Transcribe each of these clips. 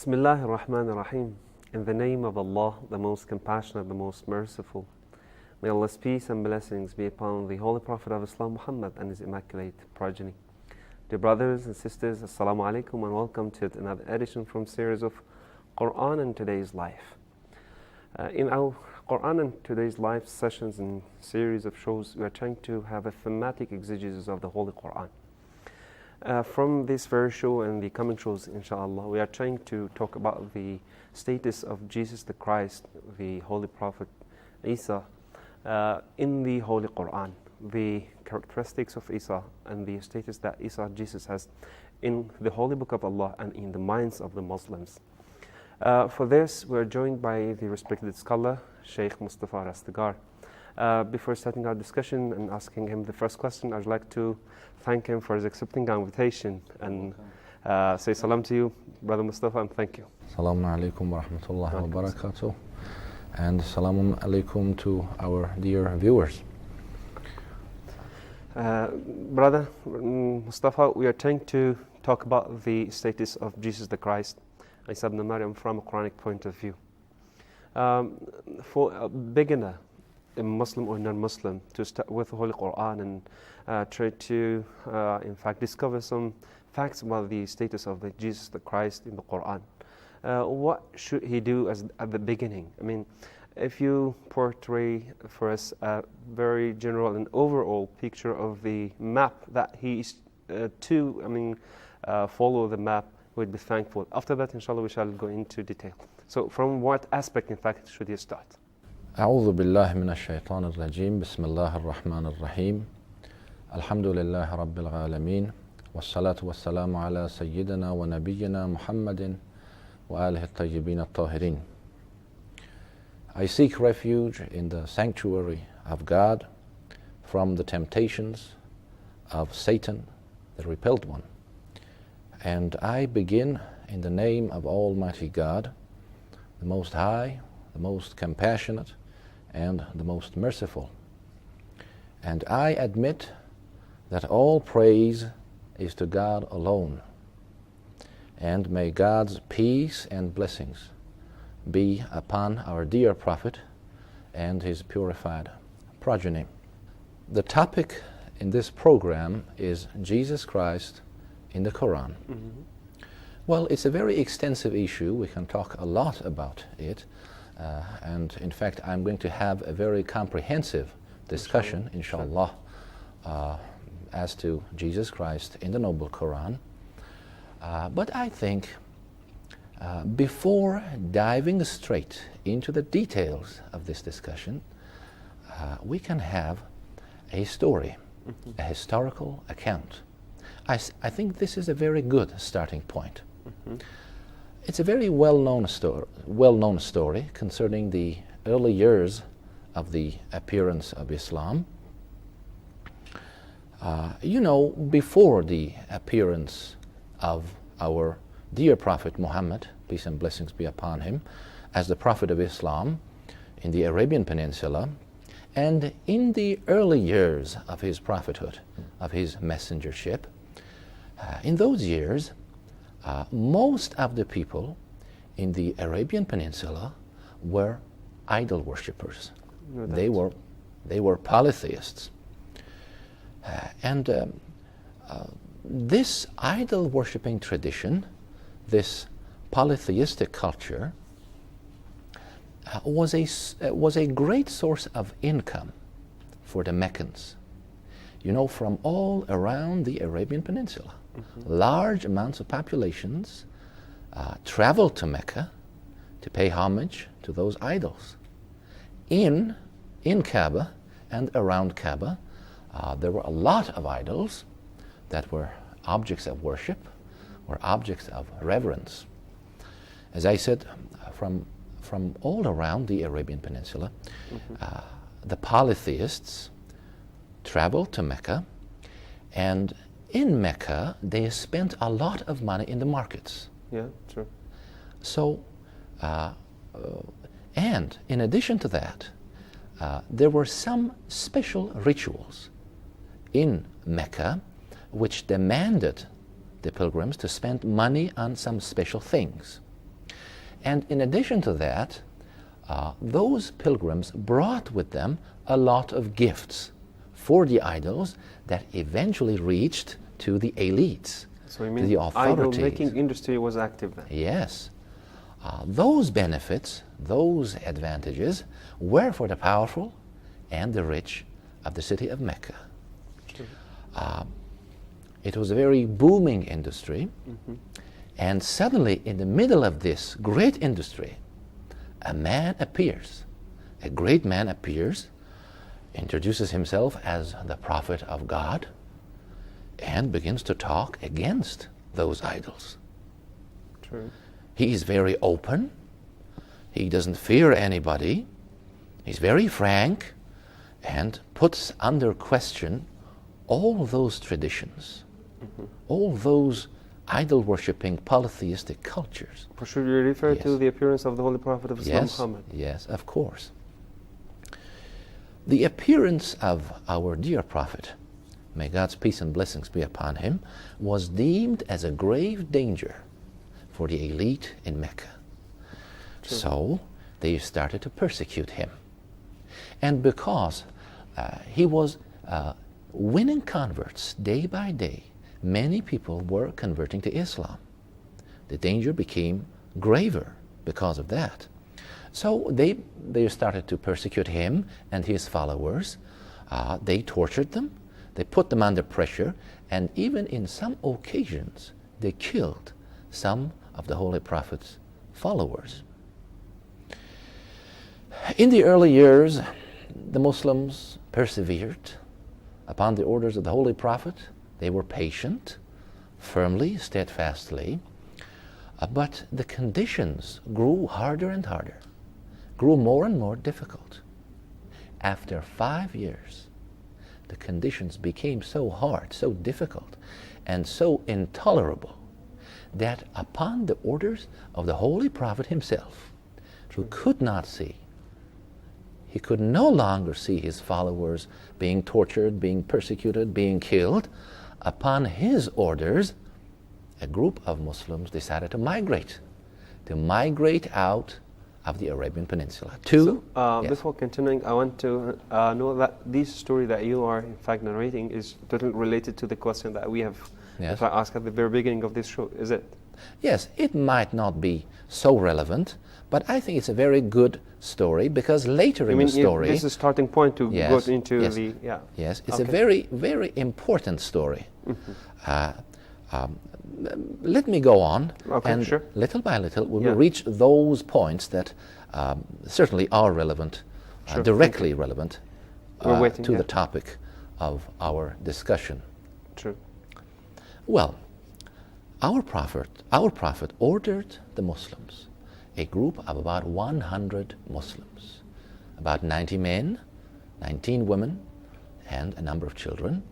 Bismillahir Rahmanir Rahim. In the name of Allah, the most compassionate, the most merciful. May Allah's peace and blessings be upon the Holy Prophet of Islam, Muhammad, and his immaculate progeny. Dear brothers and sisters, Assalamu alaikum and welcome to another edition from series of Quran and Today's Life. In our Quran and Today's Life sessions and series of shows, we are trying to have a thematic exegesis of the Holy Quran. From this very show and the coming shows, inshallah, we are trying to talk about the status of Jesus the Christ, the Holy Prophet Isa, in the Holy Quran, the characteristics of Isa and the status that Isa, Jesus, has in the Holy Book of Allah and in the minds of the Muslims. For this, we are joined by the respected scholar, Sheikh Mustafa Rastegar. Before starting our discussion and asking him the first question, I'd like to thank him for his accepting our invitation and say salam to you, Brother Mustafa, and thank you. Assalamu alaikum wa rahmatullahi wa barakatuh. And salamun alaikum to our dear viewers. Brother Mustafa, we are trying to talk about the status of Jesus the Christ, Isa ibn Maryam, from a Quranic point of view. For a beginner, a Muslim or non-Muslim, to start with the Holy Quran and try to, in fact, discover some facts about the status of the Jesus the Christ in the Quran. What should he do at the beginning? I mean, if you portray for us a very general and overall picture of the map that he is follow the map, we'd be thankful. After that, inshallah, we shall go into detail. So from what aspect, in fact, should he start? أعوذ بالله من الشيطان الرجيم بسم الله الرحمن الرحيم الحمد لله رب العالمين والصلاة والسلام على سيدنا ونبينا محمد وآله الطيبين الطاهرين. I seek refuge in the sanctuary of God from the temptations of Satan, the repelled one. And I begin in the name of Almighty God, the Most High, the Most Compassionate, and the Most Merciful. And I admit that all praise is to God alone. And may God's peace and blessings be upon our dear Prophet and his purified progeny. The topic in this program is Jesus Christ in the Quran. Mm-hmm. Well, it's a very extensive issue. We can talk a lot about it. And in fact, I'm going to have a very comprehensive discussion, inshallah, as to Jesus Christ in the Noble Quran. But I think before diving straight into the details of this discussion, we can have a story, a historical account. I think this is a very good starting point. Mm-hmm. It's a very well-known story concerning the early years of the appearance of Islam. Before the appearance of our dear Prophet Muhammad, peace and blessings be upon him, as the Prophet of Islam in the Arabian Peninsula, and in the early years of his prophethood, of his messengership, in those years, most of the people in the Arabian Peninsula were idol worshippers. No doubt. They were polytheists. This idol worshipping tradition, this polytheistic culture, was a great source of income for the Meccans. From all around the Arabian Peninsula. Mm-hmm. Large amounts of populations traveled to Mecca to pay homage to those idols. In Kaaba and around Kaaba, there were a lot of idols that were objects of worship, or objects of reverence. As I said, from all around the Arabian Peninsula, mm-hmm. The polytheists traveled to Mecca, and in Mecca, they spent a lot of money in the markets. Yeah, true. So, and in addition to that, there were some special rituals in Mecca which demanded the pilgrims to spend money on some special things. And in addition to that, those pilgrims brought with them a lot of gifts for the idols that eventually reached to the elites, So you to the mean authorities. idol-making industry was active then? Yes. Those benefits, those advantages, were for the powerful and the rich of the city of Mecca. True. It was a very booming industry, and suddenly, in the middle of this great industry, a man appears. A great man appears, introduces himself as the prophet of God, and begins to talk against those idols. True. He is very open. He doesn't fear anybody. He's very frank and puts under question all those traditions, all those idol-worshipping polytheistic cultures. For sure, you refer to Yes. the appearance of the Holy Prophet of Islam, Yes, Muhammad. yes, of course. The appearance of our dear Prophet, may God's peace and blessings be upon him, was deemed as a grave danger for the elite in Mecca. True. So they started to persecute him. And because he was winning converts day by day, many people were converting to Islam. The danger became graver because of that. So they started to persecute him and his followers. They tortured them, they put them under pressure, and even in some occasions they killed some of the Holy Prophet's followers. In the early years, the Muslims persevered upon the orders of the Holy Prophet. They were patient, firmly, steadfastly, but the conditions grew harder and harder, grew more and more difficult. After 5 years, the conditions became so hard, so difficult, and so intolerable that upon the orders of the Holy Prophet himself, who could not see, he could no longer see his followers being tortured, being persecuted, being killed. Upon his orders, a group of Muslims decided to migrate out of the Arabian Peninsula. Yes. Before continuing, I want to know that this story that you are in fact narrating is totally related to the question that we have, Yes. if I ask at the very beginning of this show, is it? Yes, it might not be so relevant, but I think it's a very good story because later in the story... this is a starting point to Yes, go into yes. the... Yeah. Yes, it's Okay. a very, very important story. Let me go on, Okay, and sure. little by little we Yeah. will reach those points that certainly are relevant, Sure, directly relevant We're waiting, to yeah. the topic of our discussion. True. Well, our prophet ordered the Muslims, a group of about 100 Muslims, about 90 men, 19 women, and a number of children,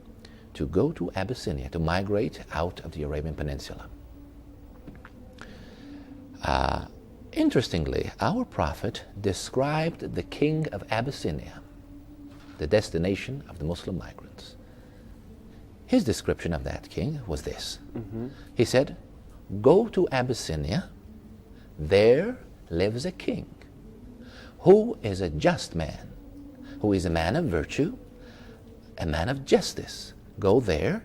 to go to Abyssinia, to migrate out of the Arabian Peninsula. Interestingly, our prophet described the king of Abyssinia, the destination of the Muslim migrants. His description of that king was this. He said, "Go to Abyssinia, there lives a king who is a just man, who is a man of virtue, a man of justice. Go there.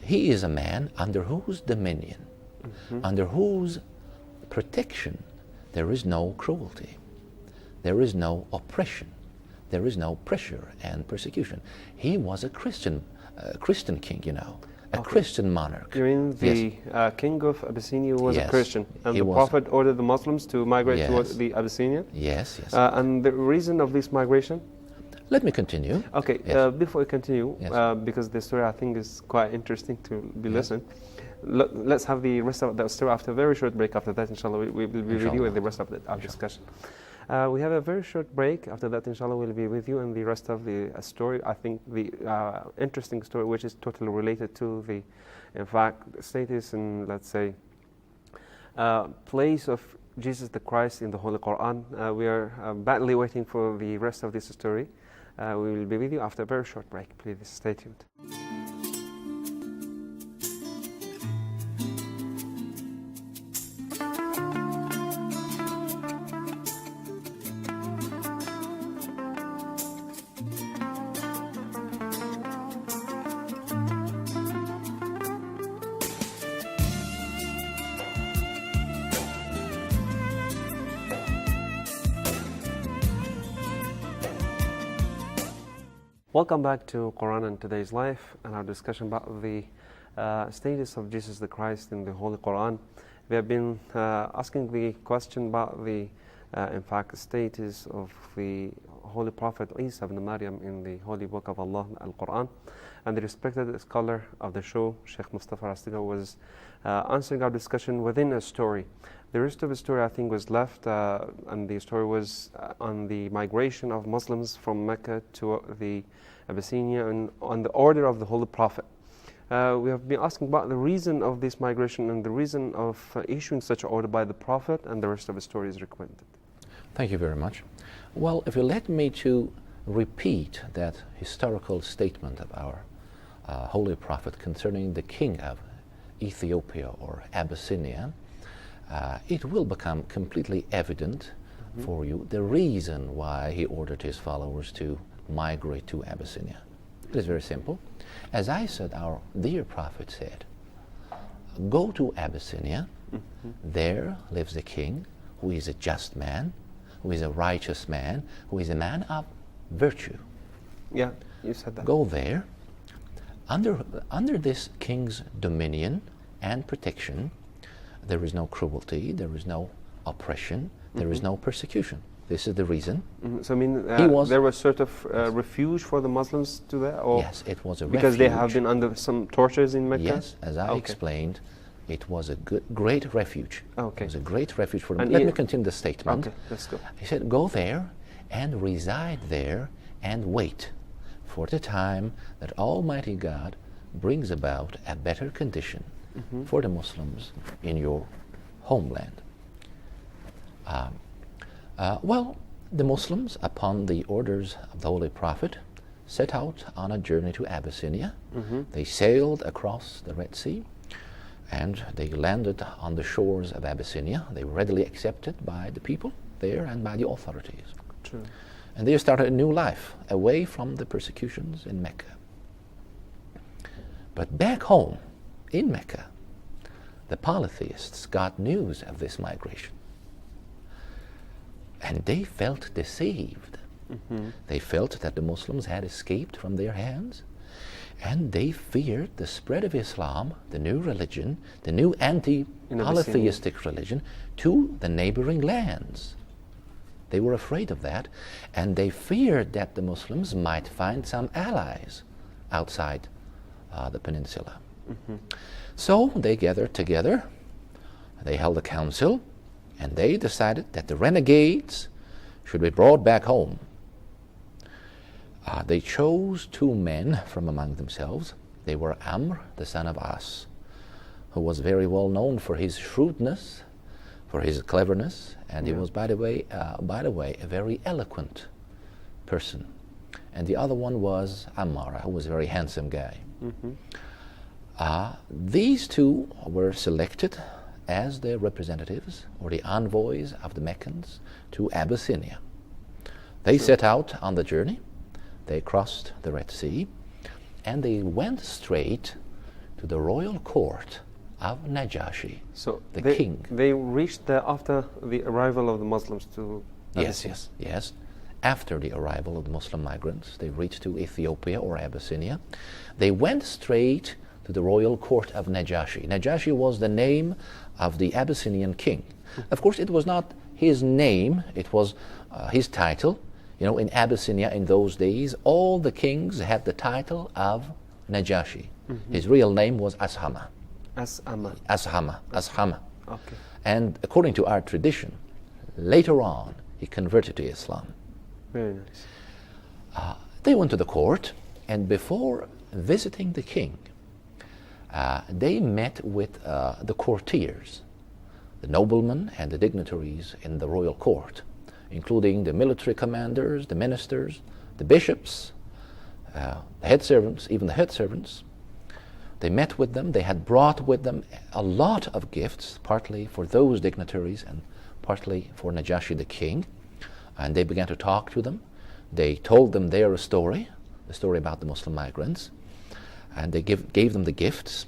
He is a man under whose dominion, under whose protection there is no cruelty, there is no oppression, there is no pressure and persecution." He was a Christian king, you know, a Christian monarch. You mean the Yes. king of Abyssinia was a Yes, Christian, and he the was. Prophet ordered the Muslims to migrate Yes. towards the Abyssinia? Yes, yes. And the reason of this migration? Let me continue. Okay, Yes. before we continue, Yes. because the story I think is quite interesting to be listened, let's have the rest of the story after a very short break. After that, inshallah, we will be with you Inshallah. with the rest of our discussion. We have a very short break. After that, inshallah, we'll be with you and the rest of the story. I think the interesting story, which is totally related to the, in fact, status and, let's say, place of Jesus the Christ in the Holy Quran. We are badly waiting for the rest of this story. We will be with you after a very short break. Please stay tuned. Welcome back to Quran and Today's Life and our discussion about the status of Jesus the Christ in the Holy Quran. We have been asking the question about the, in fact, status of the Holy Prophet Isa ibn Maryam in the Holy Book of Allah, Al-Quran. And the respected scholar of the show, Sheikh Mustafa Rastiga, was answering our discussion within a story. The rest of the story, I think, was left, and the story was on the migration of Muslims from Mecca to the Abyssinia and on the order of the Holy Prophet. We have been asking about the reason of this migration and the reason of issuing such an order by the Prophet, and the rest of the story is recommended. Thank you very much. Well, if you let me to repeat that historical statement of our Holy Prophet concerning the king of Ethiopia or Abyssinia, it will become completely evident for you the reason why he ordered his followers to migrate to Abyssinia. It is very simple. As I said, our dear Prophet said, go to Abyssinia, there lives a king who is a just man, who is a righteous man, who is a man of virtue. Yeah, you said that. Go there. Under this king's dominion and protection, there is no cruelty, there is no oppression, there is no persecution. This is the reason. So I mean, there was sort of refuge for the Muslims to that? Or yes, it was a because refuge. They have been under some tortures in Mecca? Yes, as I explained, it was a great refuge. Okay. It was a great refuge for them. And Let me continue the statement. Okay, let's go. He said, go there and reside there and wait for the time that Almighty God brings about a better condition for the Muslims in your homeland. Well, the Muslims, upon the orders of the Holy Prophet, set out on a journey to Abyssinia. They sailed across the Red Sea and they landed on the shores of Abyssinia. They were readily accepted by the people there and by the authorities. True. And they started a new life away from the persecutions in Mecca. But back home in Mecca, the polytheists got news of this migration. And they felt deceived. They felt that the Muslims had escaped from their hands, and they feared the spread of Islam, the new religion, the new anti-polytheistic religion, to the neighboring lands. They were afraid of that, and they feared that the Muslims might find some allies outside the peninsula. So they gathered together, they held a council, and they decided that the renegades should be brought back home. They chose two men from among themselves. They were Amr, the son of As, who was very well known for his shrewdness, for his cleverness, and he was, by the way, a very eloquent person. And the other one was Ammar, who was a very handsome guy. These two were selected as the representatives or the envoys of the Meccans to Abyssinia. They set out on the journey, they crossed the Red Sea, and they went straight to the royal court of Najashi, So the they, king. They reached there after the arrival of the Muslims to Abyssinia. Yes. After the arrival of the Muslim migrants, they reached to Ethiopia or Abyssinia. They went straight to the royal court of Najashi. Najashi was the name of the Abyssinian king. Of course, it was not his name, it was his title. You know, in Abyssinia in those days, all the kings had the title of Najashi. His real name was Ashama. Ashama. Okay. And according to our tradition, later on, he converted to Islam. Very nice. They went to the court, and before visiting the king, they met with the courtiers, the noblemen and the dignitaries in the royal court, including the military commanders, the ministers, the bishops, the head servants, even the head servants. They met with them. They had brought with them a lot of gifts, partly for those dignitaries and partly for Najashi the king. And they began to talk to them. They told them their story, the story about the Muslim migrants, and they gave them the gifts,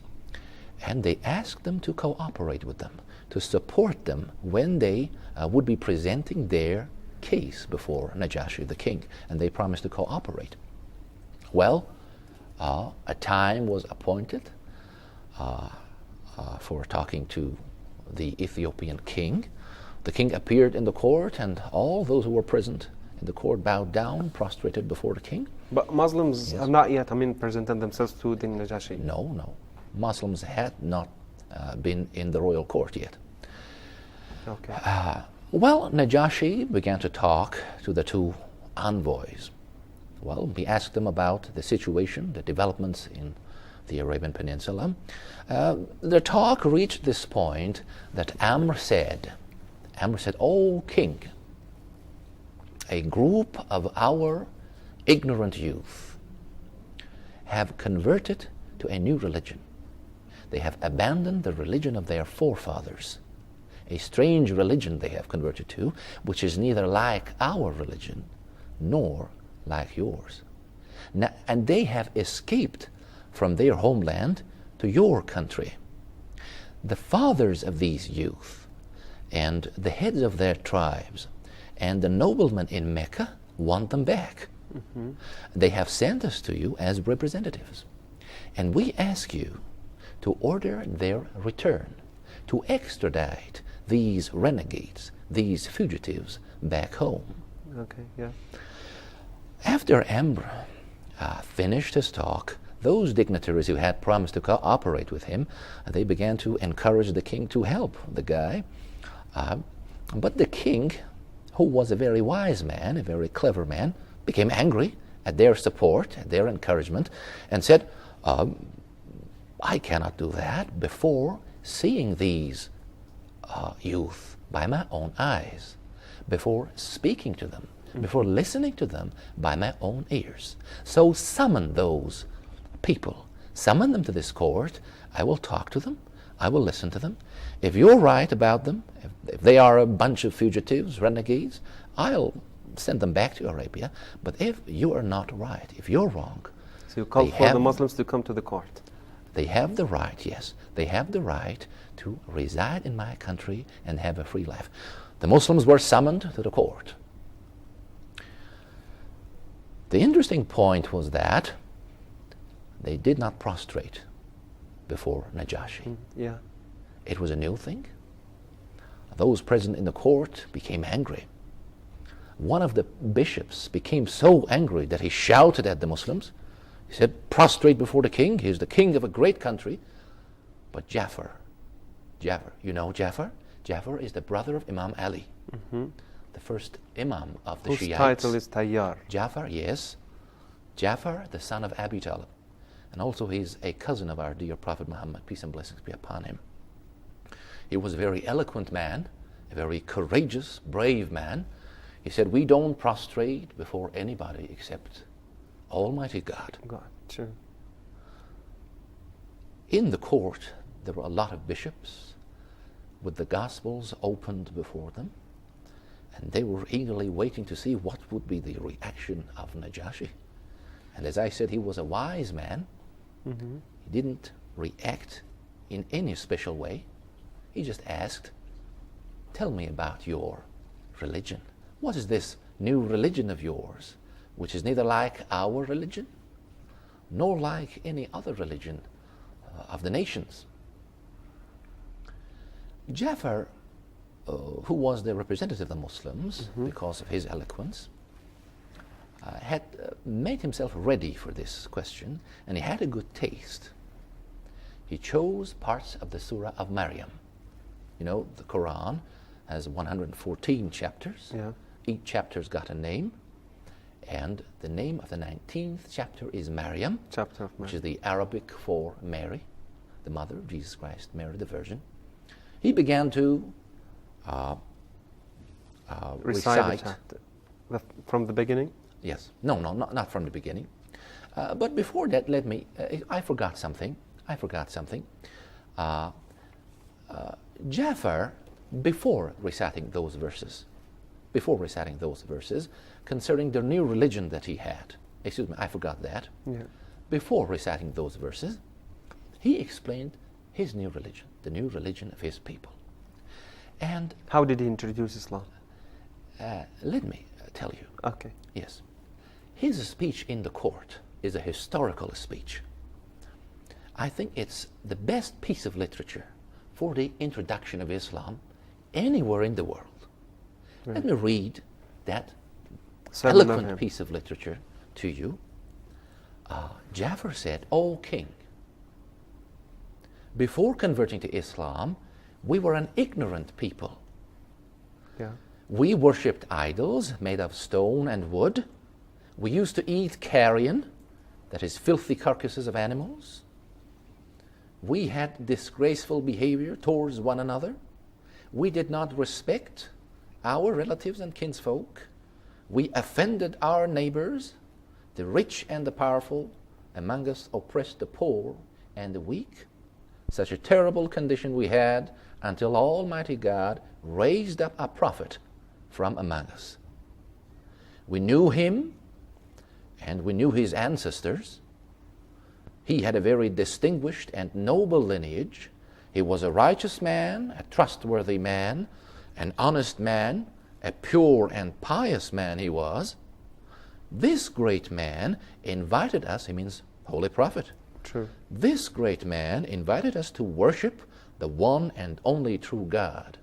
and they asked them to cooperate with them, to support them when they would be presenting their case before Najashi the king, and they promised to cooperate. Well, a time was appointed for talking to the Ethiopian king. The king appeared in the court, and all those who were present in the court bowed down, prostrated before the king. But Muslims have not yet, presented themselves to the Najashi. No. Muslims had not been in the royal court yet. Okay. Well, Najashi began to talk to the two envoys. Well, he asked them about the situation, the developments in the Arabian Peninsula. The talk reached this point that Amr said, "O king, a group of our ignorant youth have converted to a new religion. They have abandoned the religion of their forefathers, a strange religion they have converted to, which is neither like our religion nor like yours. Now, and they have escaped from their homeland to your country. The fathers of these youth and the heads of their tribes and the noblemen in Mecca want them back. Mm-hmm. They have sent us to you as representatives, and we ask you to order their return, to extradite these renegades, these fugitives back home." Okay, yeah. After Amr finished his talk, those dignitaries who had promised to cooperate with him, they began to encourage the king to help the guy. But the king, who was a very wise man, a very clever man, became angry at their support, at their encouragement, and said, "I cannot do that before seeing these youth by my own eyes, before speaking to them, before listening to them by my own ears. So summon those people, summon them to this court. I will talk to them, I will listen to them. If you're right about them, if they are a bunch of fugitives, renegades, I'll send them back to Arabia. But if you are not right, if you're wrong..." So you call for the Muslims to come to the court? They have the right, yes. They have the right to reside in my country and have a free life. The Muslims were summoned to the court. The interesting point was that they did not prostrate before Najashi. Yeah. It was a new thing. Those present in the court became angry. One of the bishops became so angry that he shouted at the Muslims. He said, "Prostrate before the king. He is the king of a great country." But Jafar, you know Jafar? Jafar is the brother of Imam Ali, the first Imam of the Shiites. Whose title is Tayyar. Jafar, yes. Jafar, the son of Abi Talib. And also he's a cousin of our dear Prophet Muhammad, peace and blessings be upon him. He was a very eloquent man, a very courageous, brave man. He said, "We don't prostrate before anybody except Almighty God." God, sure. In the court, there were a lot of bishops with the Gospels opened before them, and they were eagerly waiting to see what would be the reaction of Najashi. And as I said, he was a wise man. He didn't react in any special way. He just asked, "Tell me about your religion. What is this new religion of yours, which is neither like our religion nor like any other religion of the nations?" Jafar, who was the representative of the Muslims because of his eloquence, had made himself ready for this question, and he had a good taste. He chose parts of the Surah of Maryam. You know, the Quran has 114 chapters. Yeah. Each chapter's got a name, and the name of the 19th chapter is Maryam, Chapter of which Maryam. is the Arabic for Mary, the mother of Jesus Christ, Mary the Virgin. He began to Recite the chapter. From the beginning? Yes. No, not from the beginning. But before that, I forgot something. Jafar, before reciting those verses, concerning the new religion that he had, I forgot that. Yeah. Before reciting those verses, he explained his new religion, the new religion of his people. And How did he introduce Islam? let me tell you. Okay. Yes. His speech in the court is a historical speech. I think it's the best piece of literature for the introduction of Islam anywhere in the world. Let me read that eloquent piece of literature to you. Jafar said, "O king, before converting to Islam, we were an ignorant people. Yeah. We worshipped idols made of stone and wood. We used to eat carrion, that is filthy carcasses of animals. We had disgraceful behavior towards one another. We did not respect our relatives and kinsfolk. We offended our neighbors. The rich and the powerful among us oppressed the poor and the weak. Such a terrible condition we had until Almighty God raised up a prophet from among us. We knew him and we knew his ancestors. He had a very distinguished and noble lineage. He was a righteous man, a trustworthy man, an honest man, a pure and pious man he was. This great man invited us," he means holy prophet. True. "This great man invited us to worship the one and only true God.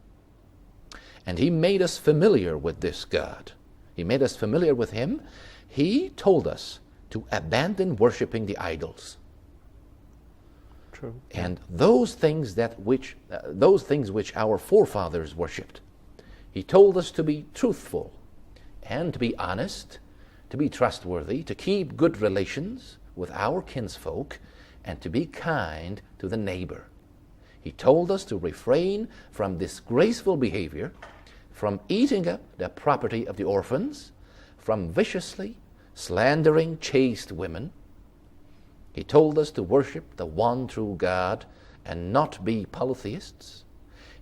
And he made us familiar with this God. He made us familiar with him. He told us to abandon worshiping the idols. True. And those things which our forefathers worshipped. He told us to be truthful and to be honest, to be trustworthy, to keep good relations with our kinsfolk, and to be kind to the neighbor. He told us to refrain from disgraceful behavior, from eating up the property of the orphans, from viciously slandering chaste women. He told us to worship the one true God and not be polytheists.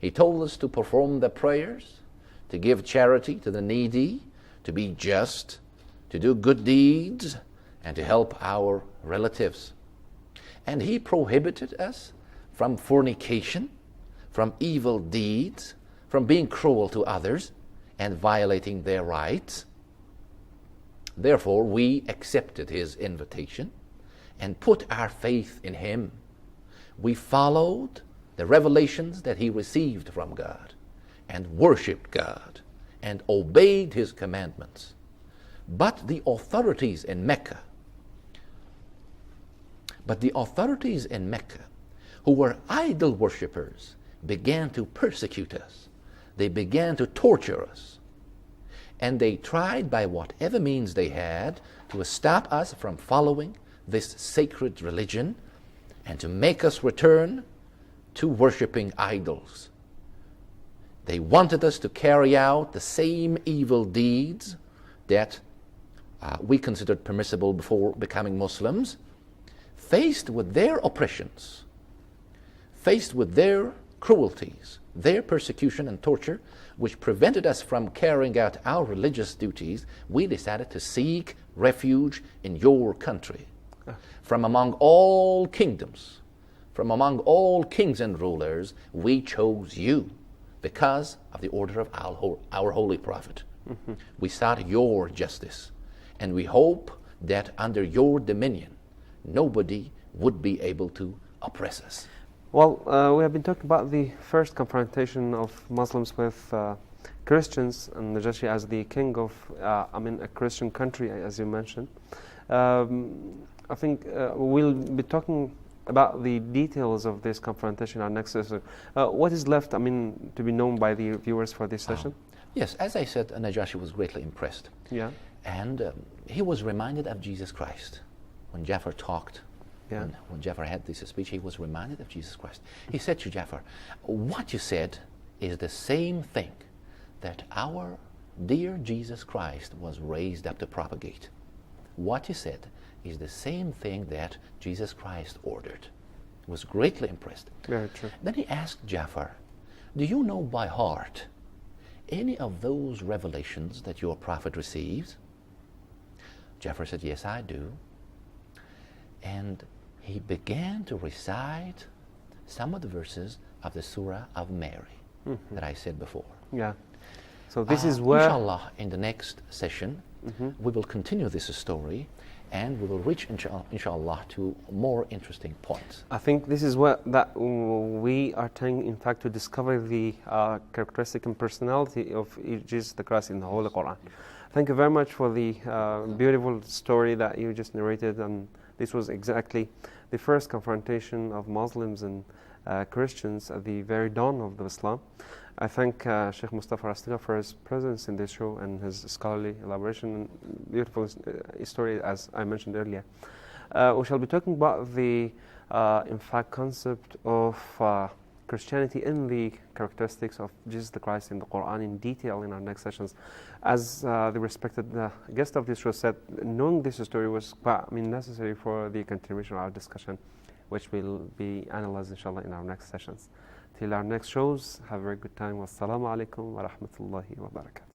He told us to perform the prayers, to give charity to the needy, to be just, to do good deeds, and to help our relatives. And he prohibited us from fornication, from evil deeds, from being cruel to others and violating their rights. Therefore, we accepted his invitation and put our faith in him. We followed the revelations that he received from God and worshiped God and obeyed his commandments. But the authorities in Mecca, who were idol worshippers, began to persecute us. They began to torture us. And they tried by whatever means they had to stop us from following this sacred religion and to make us return to worshiping idols. They wanted us to carry out the same evil deeds that we considered permissible before becoming Muslims. Faced with their oppressions, faced with their cruelties, their persecution and torture, which prevented us from carrying out our religious duties, we decided to seek refuge in your country. From among all kingdoms, from among all kings and rulers, we chose you because of the order of our holy prophet. Mm-hmm. We sought your justice, and we hope that under your dominion, nobody would be able to oppress us. Well, we have been talking about the first confrontation of Muslims with Christians, and Najashi as the king of, a Christian country, as you mentioned. I think we'll be talking about the details of this confrontation in our next session. What is left, to be known by the viewers for this session? Yes, as I said, Najashi was greatly impressed. Yeah. And he was reminded of Jesus Christ. When Jafar talked, when Jafar had this speech, he was reminded of Jesus Christ. He said to Jafar, "What you said is the same thing that our dear Jesus Christ was raised up to propagate. What you said is the same thing that Jesus Christ ordered." He was greatly impressed. Very true. Then he asked Jafar, "Do you know by heart any of those revelations that your prophet receives?" Jafar said, "Yes, I do." And he began to recite some of the verses of the Surah of Mary that I said before. Yeah. So this is where... Inshallah, in the next session, we will continue this story and we will reach, inshallah, to more interesting points. I think this is what that we are trying, in fact, to discover the characteristic and personality of Jesus the Christ in the Holy Quran. Thank you very much for the beautiful story that you just narrated, and this was exactly the first confrontation of Muslims and Christians at the very dawn of the Islam. I thank Sheikh Mustafa Rastiga for his presence in this show and his scholarly elaboration and beautiful story, as I mentioned earlier. We shall be talking about the, in fact, concept of Christianity and the characteristics of Jesus the Christ in the Quran in detail in our next sessions. As the respected guest of this show said, knowing this story was quite necessary for the continuation of our discussion, which will be analyzed, inshallah, in our next sessions. Till our next shows, have a very good time. Wassalamu alaikum wa rahmatullahi wa barakatuh.